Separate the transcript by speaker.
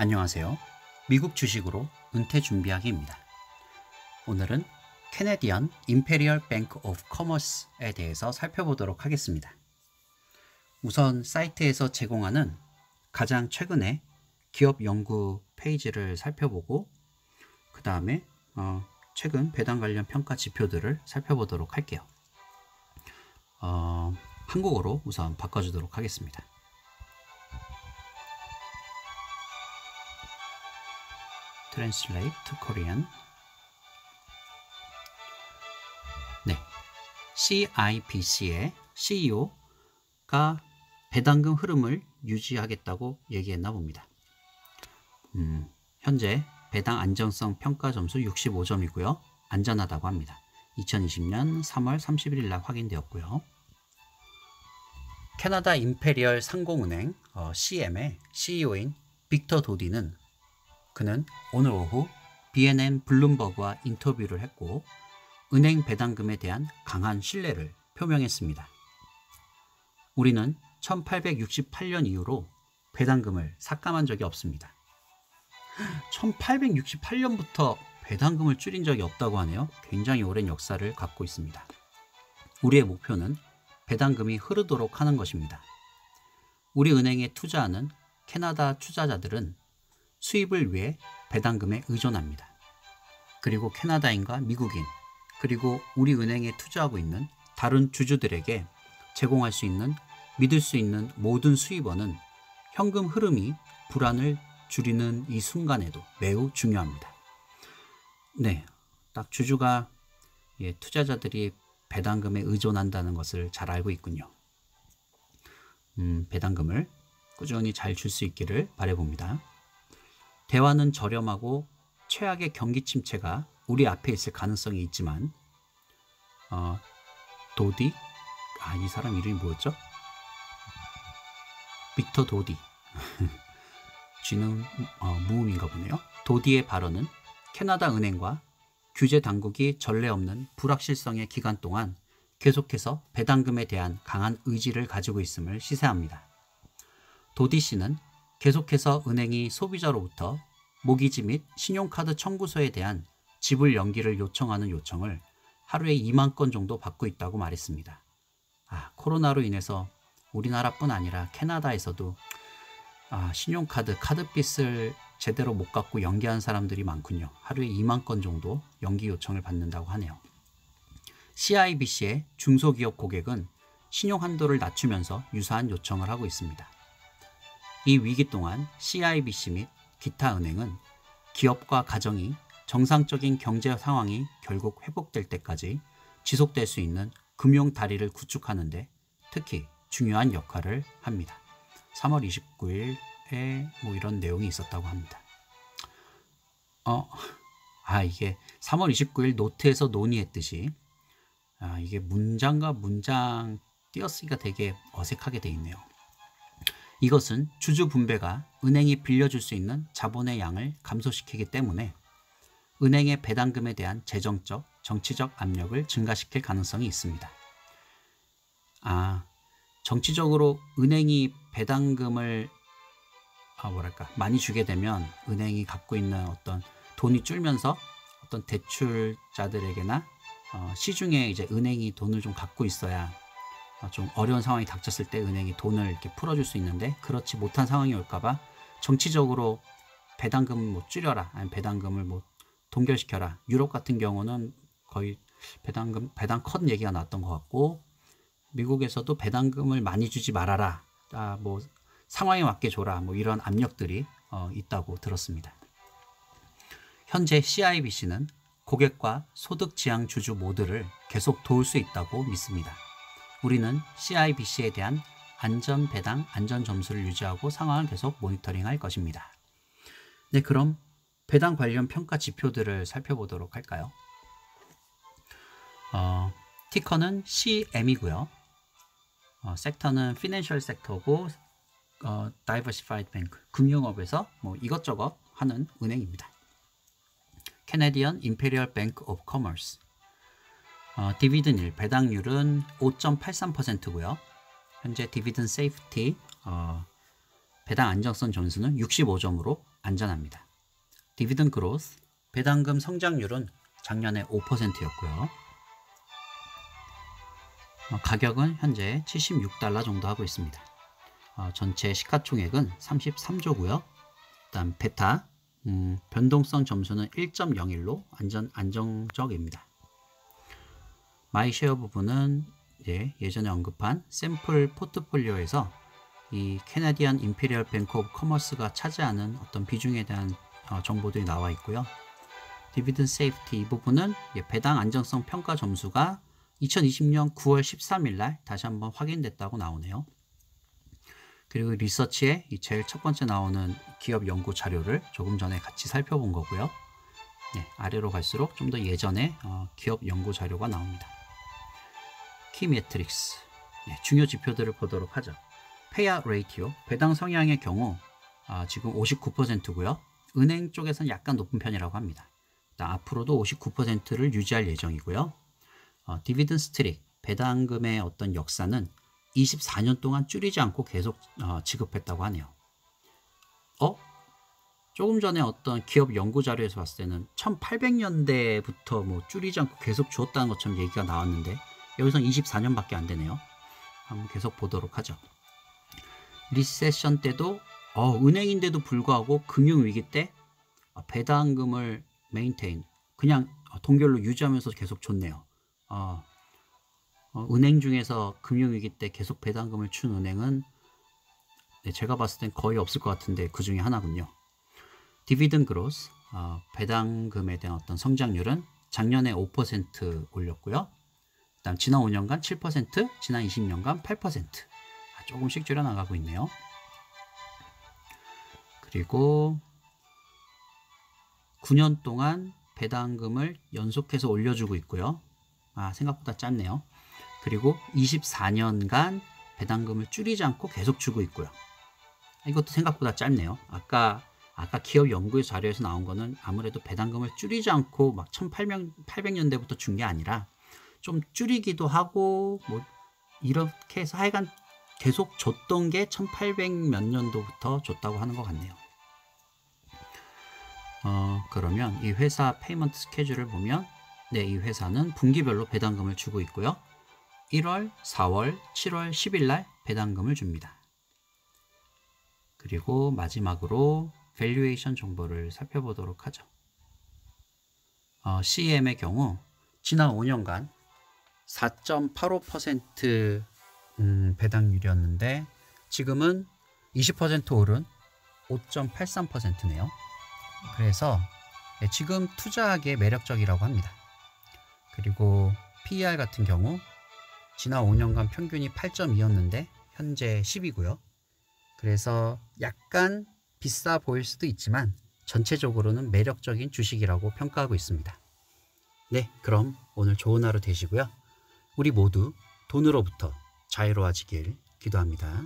Speaker 1: 안녕하세요. 미국 주식으로 은퇴 준비하기입니다. 오늘은 캐네디언 임페리얼 뱅크 오브 커머스에 대해서 살펴보도록 하겠습니다. 우선 사이트에서 제공하는 가장 최근의 기업 연구 페이지를 살펴보고 그 다음에 최근 배당 관련 평가 지표들을 살펴보도록 할게요. 한국어로 우선 바꿔주도록 하겠습니다. Translate to Korean. 네, CIBC의 CEO가 배당금 흐름을 유지하겠다고 얘기했나 봅니다. 현재 배당 안정성 평가 점수 65점이고요. 안전하다고 합니다. 2020년 3월 31일 날 확인되었고요. 캐나다 임페리얼 상공은행 CM의 CEO인 빅터 도디는 그는 오늘 오후 BNN 블룸버그와 인터뷰를 했고 은행 배당금에 대한 강한 신뢰를 표명했습니다. 우리는 1868년 이후로 배당금을 삭감한 적이 없습니다. 1868년부터 배당금을 줄인 적이 없다고 하네요. 굉장히 오랜 역사를 갖고 있습니다. 우리의 목표는 배당금이 흐르도록 하는 것입니다. 우리 은행에 투자하는 캐나다 투자자들은 수입을 위해 배당금에 의존합니다. 그리고 캐나다인과 미국인, 그리고 우리 은행에 투자하고 있는 다른 주주들에게 제공할 수 있는, 믿을 수 있는 모든 수입원은 현금 흐름이 불안을 줄이는 이 순간에도 매우 중요합니다. 네, 딱 주주가 투자자들이 배당금에 의존한다는 것을 잘 알고 있군요. 배당금을 꾸준히 잘 줄 수 있기를 바라봅니다. 대화는 저렴하고 최악의 경기 침체가 우리 앞에 있을 가능성이 있지만 도디? 이 사람 이름이 뭐였죠? 빅터 도디. 쥐는 무음인가 보네요. 도디의 발언은 캐나다 은행과 규제 당국이 전례 없는 불확실성의 기간 동안 계속해서 배당금에 대한 강한 의지를 가지고 있음을 시사합니다. 도디 씨는 계속해서 은행이 소비자로부터 모기지 및 신용카드 청구서에 대한 지불 연기를 요청하는 요청을 하루에 2만 건 정도 받고 있다고 말했습니다. 코로나로 인해서 우리나라뿐 아니라 캐나다에서도 신용카드, 카드빚을 제대로 못 갚고 연기한 사람들이 많군요. 하루에 2만 건 정도 연기 요청을 받는다고 하네요. CIBC의 중소기업 고객은 신용 한도를 낮추면서 유사한 요청을 하고 있습니다. 이 위기 동안 CIBC 및 기타 은행은 기업과 가정이 정상적인 경제 상황이 결국 회복될 때까지 지속될 수 있는 금융 다리를 구축하는 데 특히 중요한 역할을 합니다. 3월 29일에 이런 내용이 있었다고 합니다. 이게 3월 29일 노트에서 논의했듯이 이게 문장과 문장 띄어쓰기가 되게 어색하게 돼 있네요. 이것은 주주 분배가 은행이 빌려줄 수 있는 자본의 양을 감소시키기 때문에 은행의 배당금에 대한 재정적, 정치적 압력을 증가시킬 가능성이 있습니다. 정치적으로 은행이 배당금을 많이 주게 되면 은행이 갖고 있는 어떤 돈이 줄면서 어떤 대출자들에게나 시중에 이제 은행이 돈을 좀 갖고 있어야 좀 어려운 상황이 닥쳤을 때 은행이 돈을 이렇게 풀어줄 수 있는데 그렇지 못한 상황이 올까봐 정치적으로 배당금을 줄여라, 아니면 배당금을 동결시켜라. 유럽 같은 경우는 거의 배당 컷 얘기가 나왔던 것 같고 미국에서도 배당금을 많이 주지 말아라, 상황에 맞게 줘라, 이런 압력들이 있다고 들었습니다. 현재 CIBC는 고객과 소득 지향 주주 모두를 계속 도울 수 있다고 믿습니다. 우리는 CIBC에 대한 안전 배당, 안전 점수를 유지하고 상황을 계속 모니터링할 것입니다. 네, 그럼 배당 관련 평가 지표들을 살펴보도록 할까요? 티커는 CM이고요. 섹터는 피낸셜 섹터고 Diversified Bank, 금융업에서 이것저것 하는 은행입니다. 캐네디언 임페리얼 뱅크 오브 커머스. 디비든 배당률은 5.83%고요. 현재 디비든 세이프티 배당 안정성 점수는 65점으로 안전합니다. 디비던드 그로스, 배당금 성장률은 작년에 5%였고요. 가격은 현재 $76 정도 하고 있습니다. 전체 시가총액은 33조고요. 일단 베타 변동성 점수는 1.01로 안정적입니다. 마이쉐어 부분은 예전에 언급한 샘플 포트폴리오에서 이 캐나디안 임페리얼 뱅크 오브 커머스가 차지하는 어떤 비중에 대한 정보들이 나와 있고요. 디비던드 세이프티 이 부분은 배당 안정성 평가 점수가 2020년 9월 13일 날 다시 한번 확인됐다고 나오네요. 그리고 리서치에 제일 첫 번째 나오는 기업 연구 자료를 조금 전에 같이 살펴본 거고요. 아래로 갈수록 좀 더 예전에 기업 연구 자료가 나옵니다. 키 매트릭스, 중요 지표들을 보도록 하죠. 페이아웃 레이티오, 배당 성향의 경우 지금 59%고요. 은행 쪽에서는 약간 높은 편이라고 합니다. 앞으로도 59%를 유지할 예정이고요. 디비던드 스트릭, 배당금의 어떤 역사는 24년 동안 줄이지 않고 계속 지급했다고 하네요. 조금 전에 어떤 기업 연구 자료에서 봤을 때는 1800년대부터 뭐 줄이지 않고 계속 주었다는 것처럼 얘기가 나왔는데 여기서 24년밖에 안 되네요. 한번 계속 보도록 하죠. 리세션 때도 은행인데도 불구하고 금융위기 때 배당금을 메인테인 그냥 동결로 유지하면서 계속 줬네요. 은행 중에서 금융위기 때 계속 배당금을 준 은행은 제가 봤을 땐 거의 없을 것 같은데 그 중에 하나군요. 디비던드 그로스, 배당금에 대한 어떤 성장률은 작년에 5% 올렸고요. 그다음 지난 5년간 7%, 지난 20년간 8%. 조금씩 줄여나가고 있네요. 그리고 9년 동안 배당금을 연속해서 올려주고 있고요. 생각보다 짧네요. 그리고 24년간 배당금을 줄이지 않고 계속 주고 있고요. 이것도 생각보다 짧네요. 아까 기업 연구 자료에서 나온 거는 아무래도 배당금을 줄이지 않고 막 1800년대부터 준 게 아니라 좀 줄이기도 하고 뭐 이렇게 해서 하여간 계속 줬던 게 1800 몇 년도부터 줬다고 하는 것 같네요. 그러면 이 회사 페이먼트 스케줄을 보면 이 회사는 분기별로 배당금을 주고 있고요. 1월, 4월, 7월, 10일 날 배당금을 줍니다. 그리고 마지막으로 밸류에이션 정보를 살펴보도록 하죠. CEM의 경우 지난 5년간 4.85% 배당률이었는데 지금은 20% 오른 5.83%네요. 그래서 지금 투자하기에 매력적이라고 합니다. 그리고 PER 같은 경우 지난 5년간 평균이 8.2였는데 현재 10이고요. 그래서 약간 비싸 보일 수도 있지만 전체적으로는 매력적인 주식이라고 평가하고 있습니다. 그럼 오늘 좋은 하루 되시고요. 우리 모두 돈으로부터 자유로워지길 기도합니다.